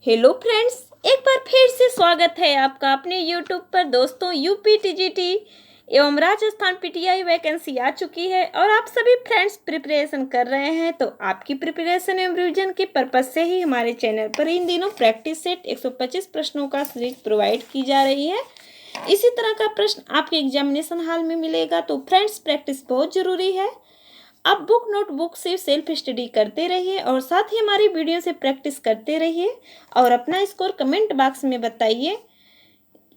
Hello friends, एक बार फिर से स्वागत है आपका अपने यूट्यूब पर। दोस्तों, यूपी टीजीटी एवं राजस्थान पीटीआई वैकेंसी आ चुकी है और आप सभी फ्रेंड्स प्रिपरेशन कर रहे हैं। तो आपकी प्रिपरेशन एवं रिवीजन के पर्पज से ही हमारे चैनल पर इन दिनों प्रैक्टिस सेट 125 प्रश्नों का सीरीज प्रोवाइड की जा रही है। इसी तरह का प्रश्न आपके एग्जामिनेशन हॉल में मिलेगा। तो फ्रेंड्स, प्रैक्टिस बहुत ज़रूरी है। आप बुक नोटबुक से सेल्फ स्टडी करते रहिए और साथ ही हमारी वीडियो से प्रैक्टिस करते रहिए और अपना स्कोर कमेंट बॉक्स में बताइए।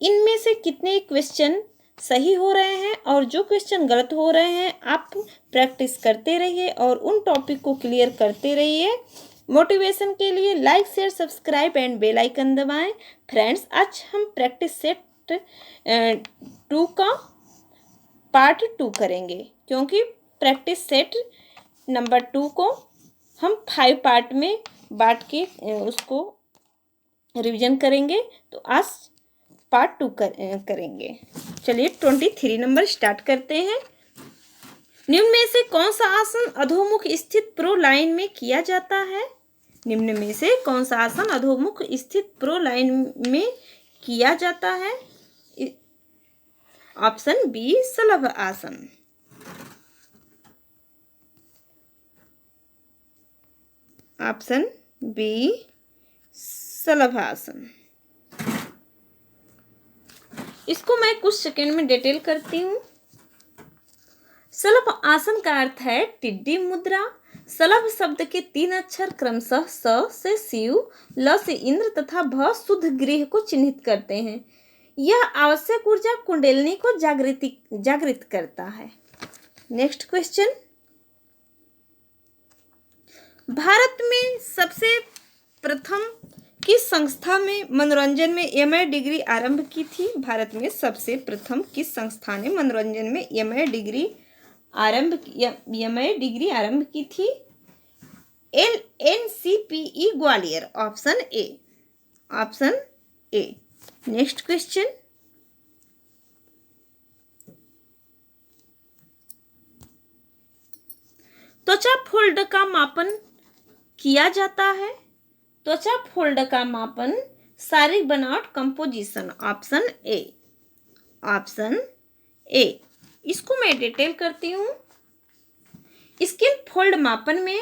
इनमें से कितने क्वेश्चन सही हो रहे हैं और जो क्वेश्चन गलत हो रहे हैं आप प्रैक्टिस करते रहिए और उन टॉपिक को क्लियर करते रहिए। मोटिवेशन के लिए like share subscribe and bell icon दबाएं। फ्रेंड्स, आज हम प्रैक्टिस सेट 2 का पार्ट 2 करेंगे, क्योंकि प्रैक्टिस सेट नंबर 2 को हम 5 पार्ट में बांट के उसको रिवीजन करेंगे। तो आज पार्ट 2 करेंगे। चलिए 23 नंबर स्टार्ट करते हैं। निम्न में से कौन सा आसन अधोमुख स्थित प्रो लाइन में किया जाता है? निम्न में से कौन सा आसन अधोमुख स्थित प्रो लाइन में किया जाता है? ऑप्शन बी शलभ आसन। ऑप्शन बी शलभ आसन। इसको मैं कुछ सेकंड में डिटेल करती हूँ। शलभ आसन का अर्थ है टिड्डी मुद्रा। शलभ शब्द के 3 अक्षर क्रमशः स से शिव, ल से इंद्र तथा भ शुद्ध गृह को चिन्हित करते हैं। यह आवश्यक ऊर्जा कुंडलिनी को जागृत करता है। नेक्स्ट क्वेश्चन, भारत में सबसे प्रथम किस संस्था में मनोरंजन में एमए डिग्री आरंभ की थी? भारत में सबसे प्रथम किस संस्था ने मनोरंजन में एमए डिग्री आरंभ की थी? NCPE Gwalior. Option A. Option A. Next question, त्वचा फोल्ड का मापन किया जाता है। त्वचा फोल्ड का मापन शारीरिक बनावट कंपोजिशन। Option A. ऑप्शन ए। इसको मैं डिटेल करती हूँ। स्किन फोल्ड मापन में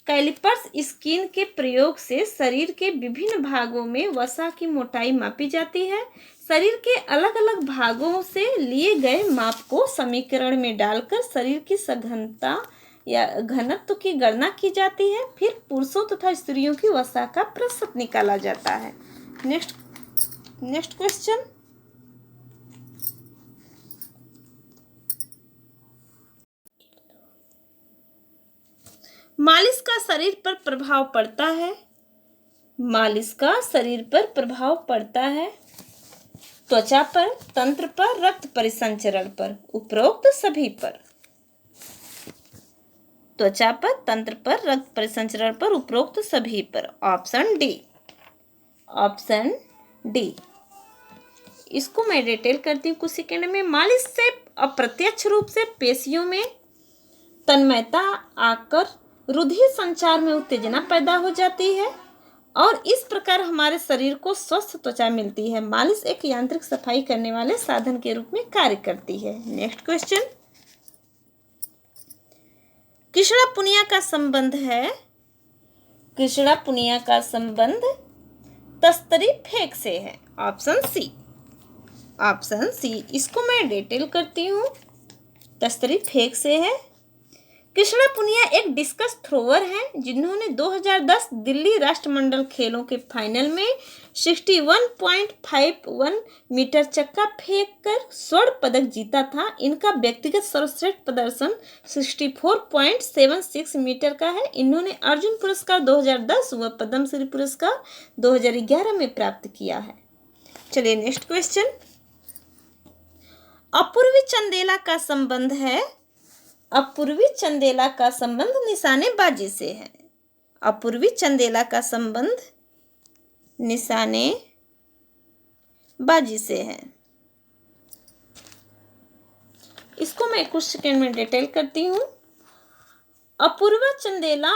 कैलिपर्स स्किन के प्रयोग से शरीर के विभिन्न भागों में वसा की मोटाई मापी जाती है। शरीर के अलग अलग भागों से लिए गए माप को समीकरण में डालकर शरीर की सघनता या घनत्व की गणना की जाती है। फिर पुरुषों तथा स्त्रियों की वसा का प्रतिशत निकाला जाता है। नेक्स्ट क्वेश्चन, मालिश का शरीर पर प्रभाव पड़ता है। मालिश का शरीर पर प्रभाव पड़ता है त्वचा पर, तंत्र पर, रक्त परिसंचरण पर, उपरोक्त सभी पर। त्वचा पर, तंत्र पर, रक्त परिसंचरण पर, उपरोक्त सभी पर। Option D. Option D. इसको मैं डिटेल करती हूँ कुछ सेकेंड में। मालिश से अप्रत्यक्ष रूप से पेशियों में तन्मयता आकर रुधिर संचार में उत्तेजना पैदा हो जाती है और इस प्रकार हमारे शरीर को स्वस्थ त्वचा मिलती है। मालिश एक यांत्रिक सफाई करने वाले साधन के रूप में कार्य करती है। नेक्स्ट क्वेश्चन, कृष्णा पुनिया का संबंध है। कृष्णा पुनिया का संबंध तस्तरी फेंक से है। Option C. Option C. इसको मैं डिटेल करती हूँ। तस्तरी फेंक से है। कृष्णा पुनिया एक डिस्कस थ्रोवर हैं जिन्होंने 2010 दिल्ली राष्ट्रमंडल खेलों के फाइनल में 61.51 मीटर चक्का फेंककर स्वर्ण पदक जीता था। इनका व्यक्तिगत सर्वश्रेष्ठ प्रदर्शन 64.76 मीटर का है। इन्होंने अर्जुन पुरस्कार 2010 व पद्मश्री पुरस्कार 2011 में प्राप्त किया है। चलिए नेक्स्ट क्वेश्चन, अपूर्वी चंदेला का संबंध है। अपूर्वी चंदेला का संबंध निशानेबाजी से है। अपूर्वी चंदेला का संबंध निशानेबाजी से है। इसको मैं कुछ सेकंड में डिटेल करती हूँ। अपूर्वी चंदेला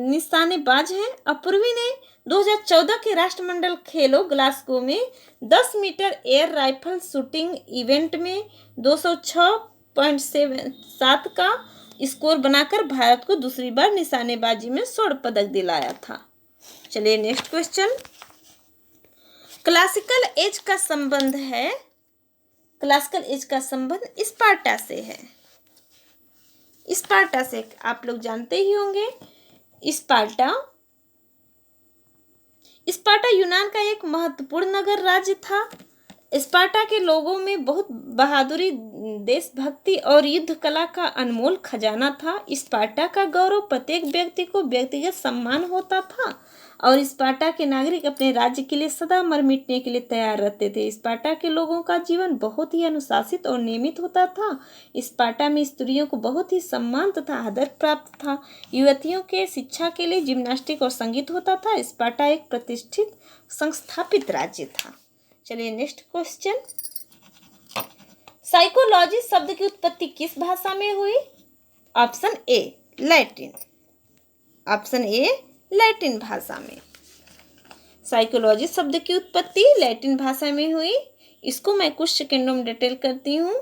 निशानेबाज है। अपूर्वी ने 2014 के राष्ट्रमंडल खेलों ग्लासगो में 10 metre air rifle shooting event में 206.7 का स्कोर बनाकर भारत को दूसरी बार निशानेबाजी में स्वर्ण पदक दिलाया था। चलिए नेक्स्ट क्वेश्चन। क्लासिकल एज का संबंध है, क्लासिकल एज का संबंध स्पार्टा से है। स्पार्टा से आप लोग जानते ही होंगे। स्पार्टा यूनान का एक महत्वपूर्ण नगर राज्य था। स्पार्टा के लोगों में बहुत बहादुरी, देशभक्ति और युद्ध कला का अनमोल खजाना था। स्पार्टा का गौरव प्रत्येक व्यक्ति को व्यक्तिगत सम्मान होता था और स्पार्टा के नागरिक अपने राज्य के लिए सदा मर मिटने के लिए तैयार रहते थे। स्पार्टा के लोगों का जीवन बहुत ही अनुशासित और नियमित होता था। स्पार्टा में स्त्रियों को बहुत ही सम्मान तथा आदर प्राप्त था। युवतियों के शिक्षा के लिए जिम्नास्टिक और संगीत होता था। स्पार्टा एक प्रतिष्ठित संस्थापित राज्य था। चलिए नेक्स्ट क्वेश्चन। साइकोलॉजी शब्द की उत्पत्ति किस भाषा में हुई? Option A Latin. Option A Latin भाषा में। साइकोलॉजी शब्द की उत्पत्ति लैटिन भाषा में हुई। इसको मैं कुछ सेकंडों में डिटेल करती हूँ।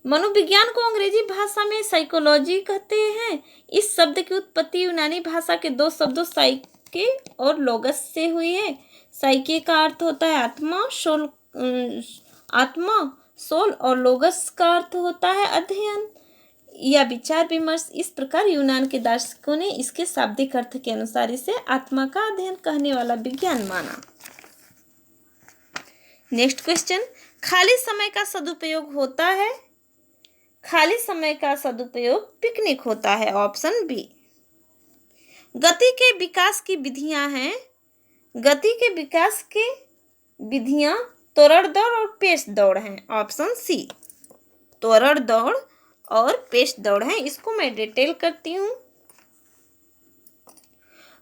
मनोविज्ञान को अंग्रेजी भाषा में साइकोलॉजी कहते हैं। इस शब्द की उत्पत्ति यूनानी भाषा के दो शब्दों साइके और लोगस से हुई है। साइके का अर्थ होता है आत्मा, सोल और लोगस का अर्थ होता है अध्ययन या विचार विमर्श। इस प्रकार यूनान के दार्शनिकों ने इसके शाब्दिक अर्थ के अनुसार इसे आत्मा का अध्ययन कहने वाला विज्ञान माना। Next question. खाली समय का सदुपयोग होता है। खाली समय का सदुपयोग पिकनिक होता है। Option B. गति के विकास की विधियां हैं। गति के विकास के विधियां त्वरण दौड़ और पेश दौड़ हैं। Option C. त्वरण दौड़ और पेश दौड़ है। इसको मैं डिटेल करती हूँ।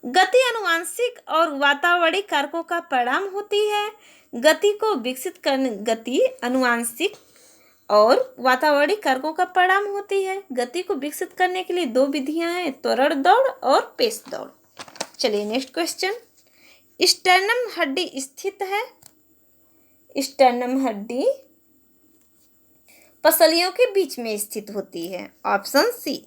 गति अनुवांशिक और वातावरणीय कारकों का परिणाम होती है। गति को विकसित करने गति अनुवांशिक और वातावरणीय कारकों का परिणाम होती है। गति को विकसित करने के लिए दो विधियां हैं, त्वरण दौड़ और पेश दौड़। चलिए नेक्स्ट क्वेश्चन। स्टर्नम हड्डी स्थित है। स्टर्नम हड्डी पसलियों के बीच में स्थित होती है। ऑप्शन सी।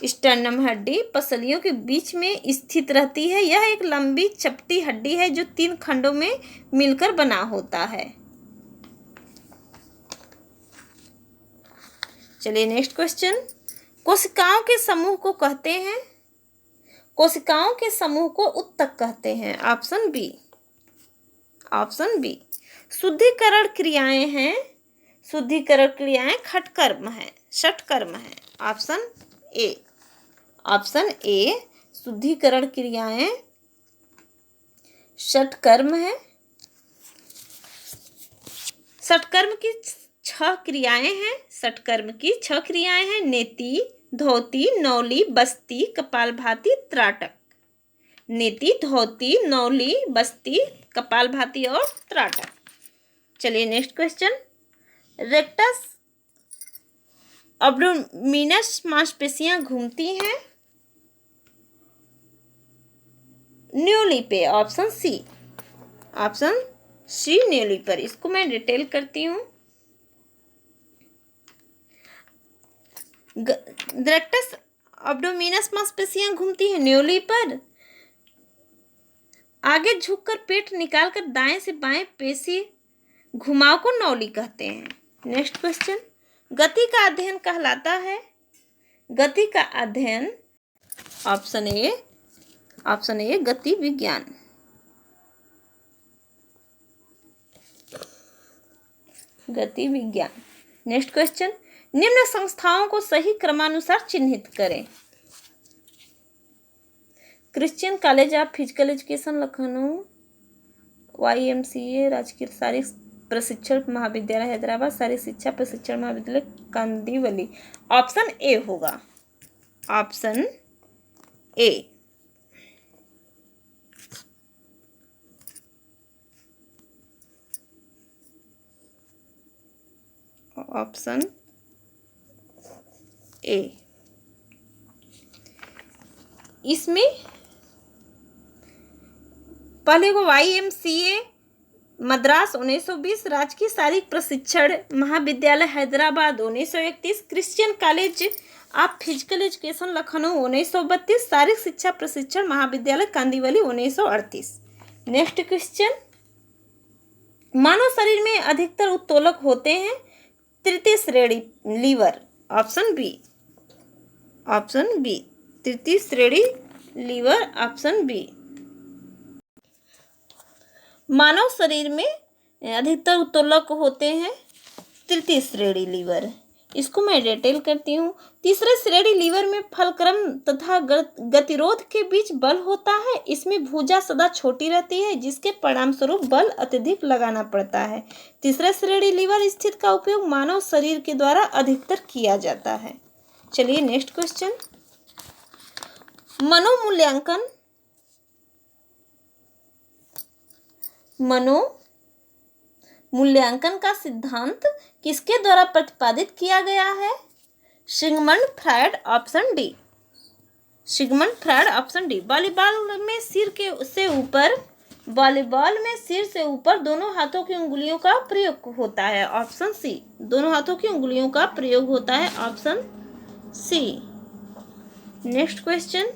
स्टर्नम हड्डी पसलियों के बीच में स्थित रहती है। यह एक लंबी चपटी हड्डी है जो 3 खंडों में मिलकर बना होता है। चलिए नेक्स्ट क्वेश्चन। कोशिकाओं के समूह को कहते हैं। कोशिकाओं के समूह को उत्तक कहते हैं। Option B. Option B. शुद्धिकरण क्रियाएं हैं। शुद्धिकरण क्रियाएं खटकर्म है, षटकर्म है। Option A. ऑप्शन ए शुद्धिकरण क्रियाएं षटकर्म है। षटकर्म की 6 क्रियाएं हैं। षटकर्म की 6 क्रियाएं हैं। नेति, धोती, नौली, बस्ती, कपालभाति, त्राटक। नेति, धोती, नौली, बस्ती, कपालभाति और त्राटक। चलिए नेक्स्ट क्वेश्चन। रेक्टस एब्डोमिनस मांसपेशियां घूमती हैं न्यूली पे। Option C. ऑप्शन सी न्यूली पर। इसको मैं डिटेल करती हूँ। रेक्टस एब्डोमिनस मांसपेशियां घूमती हैं न्यूली पर। आगे झुककर पेट निकालकर दाएं से बाएं पेशी घुमाव को नौली कहते हैं। Next question. गति का अध्ययन कहलाता है। गति का अध्ययन ऑप्शन ए। ऑप्शन ए गति विज्ञान। गति विज्ञान। Next question. निम्न संस्थाओं को सही क्रमानुसार चिन्हित करें। Christian college of physical education Lucknow, YMCA राजकीय शारीरिक प्रशिक्षण महाविद्यालय हैदराबाद, शारीरिक शिक्षा प्रशिक्षण महाविद्यालय कांदिवली। ऑप्शन ए होगा। Option A. ऑप्शन ए। इसमें पहले को YMCA मद्रास 1920, राजकीय शारीरिक प्रशिक्षण महाविद्यालय Hyderabad 1931, Christian college of physical education Lucknow 1932, शारीरिक शिक्षा प्रशिक्षण महाविद्यालय कांदिवली 1938। नेक्स्ट क्वेश्चन, मानव शरीर में अधिकतर उत्तोलक होते हैं। तृतीय श्रेणी lever, option B, option B, तृतीय श्रेणी लीवर, ऑप्शन बी। मानव शरीर में अधिकतर उत्तोलक होते हैं तृतीय श्रेणी लीवर। इसको मैं डिटेल करती हूँ। तीसरे श्रेणी लीवर में फलक्रम तथा गतिरोध के बीच बल होता है। इसमें भुजा सदा छोटी रहती है, जिसके परिणाम स्वरूप बल अत्यधिक लगाना पड़ता है। तीसरे श्रेणी लीवर स्थिति का उपयोग मानव शरीर के द्वारा अधिकतर किया जाता है। चलिए नेक्स्ट क्वेश्चन, मनोमूल्यांकन मूल्यांकन का सिद्धांत किसके द्वारा प्रतिपादित किया गया है? Sigmund Freud, option D, Sigmund Freud, option D. Volleyball में सिर से ऊपर दोनों हाथों की उंगलियों का प्रयोग होता है, ऑप्शन सी, दोनों हाथों की उंगलियों का प्रयोग होता है, ऑप्शन सी। नेक्स्ट क्वेश्चन,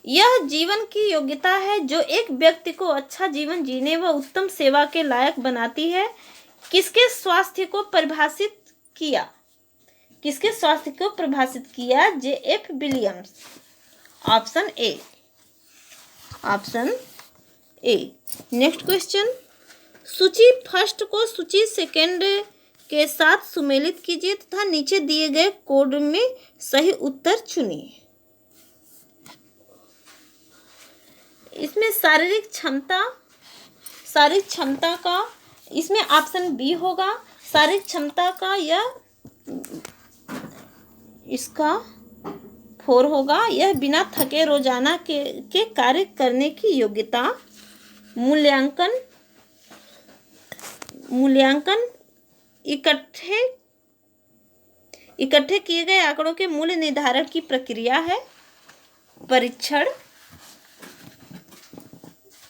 यह जीवन की योग्यता है जो एक व्यक्ति को अच्छा जीवन जीने व उत्तम सेवा के लायक बनाती है। किसके स्वास्थ्य को परिभाषित किया? किसके स्वास्थ्य को परिभाषित किया? J.F. Williams, option A, option A. Next question, सूची फर्स्ट को सूची सेकेंड के साथ सुमेलित कीजिए तथा नीचे दिए गए कोड में सही उत्तर चुनिए। इसमें शारीरिक क्षमता का इसमें ऑप्शन बी होगा। शारीरिक क्षमता का यह इसका 4 होगा। यह बिना थके रोजाना के कार्य करने की योग्यता। मूल्यांकन इकट्ठे किए गए आंकड़ों के मूल्य निर्धारण की प्रक्रिया है।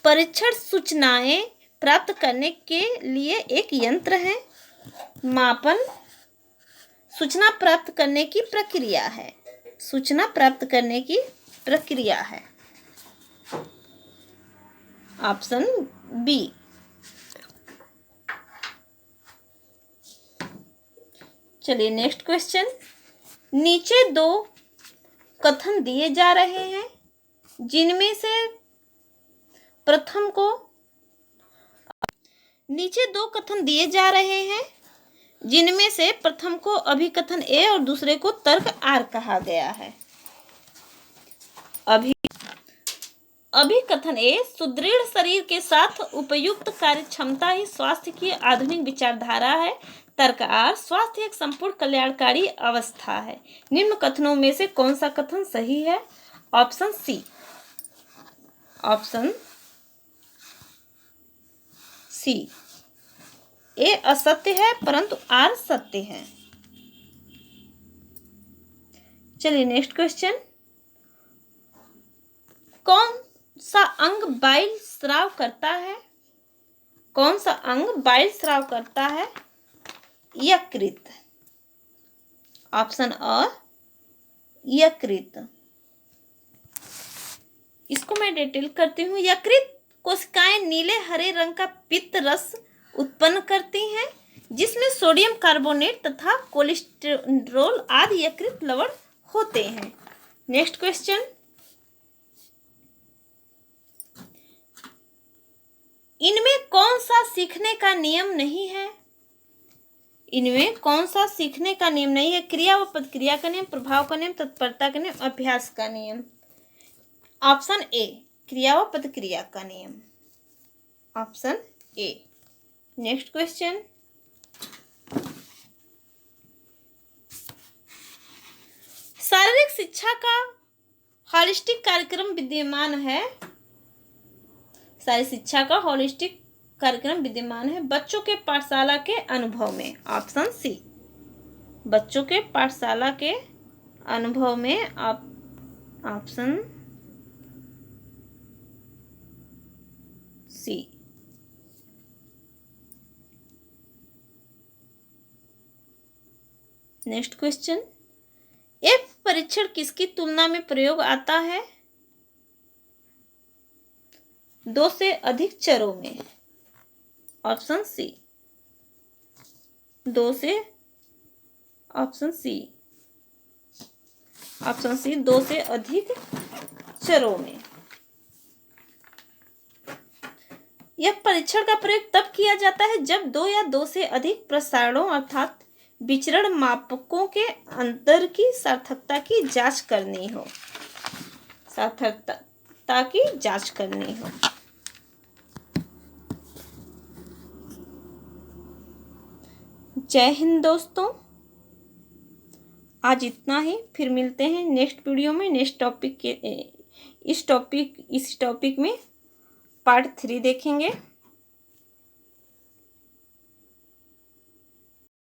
परीक्षण सूचनाएं प्राप्त करने के लिए एक यंत्र है। मापन सूचना प्राप्त करने की प्रक्रिया है। सूचना प्राप्त करने की प्रक्रिया है, ऑप्शन बी। चलिए नेक्स्ट क्वेश्चन, नीचे दो कथन दिए जा रहे हैं जिनमें से प्रथम को अभिकथन ए और दूसरे को तर्क आर कहा गया है। अभिकथन ए, सुदृढ़ शरीर के साथ उपयुक्त कार्य क्षमता ही स्वास्थ्य की आधुनिक विचारधारा है। तर्क आर, स्वास्थ्य एक संपूर्ण कल्याणकारी अवस्था है। निम्न कथनों में से कौन सा कथन सही है? ऑप्शन सी, ऑप्शन सी। ए असत्य है परंतु आर सत्य है। चलिए नेक्स्ट क्वेश्चन, कौन सा अंग बाइल स्राव करता है? कौन सा अंग बाइल स्राव करता है? यकृत, ऑप्शन अ, यकृत। इसको मैं डिटेल करती हूँ। यकृत कोशिकाएं नीले हरे रंग का पित्त रस उत्पन्न करती हैं, जिसमें सोडियम कार्बोनेट तथा कोलेस्टेरोल आदि यकृत लवण होते हैं। नेक्स्ट क्वेश्चन, इनमें कौन सा सीखने का नियम नहीं है? इनमें कौन सा सीखने का नियम नहीं है? क्रिया व प्रतिक्रिया का नियम, प्रभाव का नियम, तत्परता का नियम, अभ्यास का नियम। ऑप्शन ए, क्रिया व प्रतिक्रिया का नियम, ऑप्शन ए। नेक्स्ट क्वेश्चन, शारीरिक शिक्षा का हॉलिस्टिक कार्यक्रम विद्यमान है। शारीरिक शिक्षा का हॉलिस्टिक कार्यक्रम विद्यमान है बच्चों के पाठशाला के अनुभव में, ऑप्शन सी। बच्चों के पाठशाला के अनुभव में option C. Next question, F परीक्षण किसकी तुलना में प्रयोग आता है? 2 से अधिक चरों में। ऑप्शन सी 2 से, ऑप्शन सी 2 से अधिक चरों में। यह परीक्षण का प्रयोग तब किया जाता है जब 2 या 2 से अधिक प्रसारणों अर्थात विचरण मापकों के अंतर की सार्थकता की जांच करनी हो। सार्थकता की जांच करनी हो। जय हिंद दोस्तों, आज इतना ही। फिर मिलते हैं नेक्स्ट वीडियो में नेक्स्ट टॉपिक के इस टॉपिक में पार्ट 3 देखेंगे।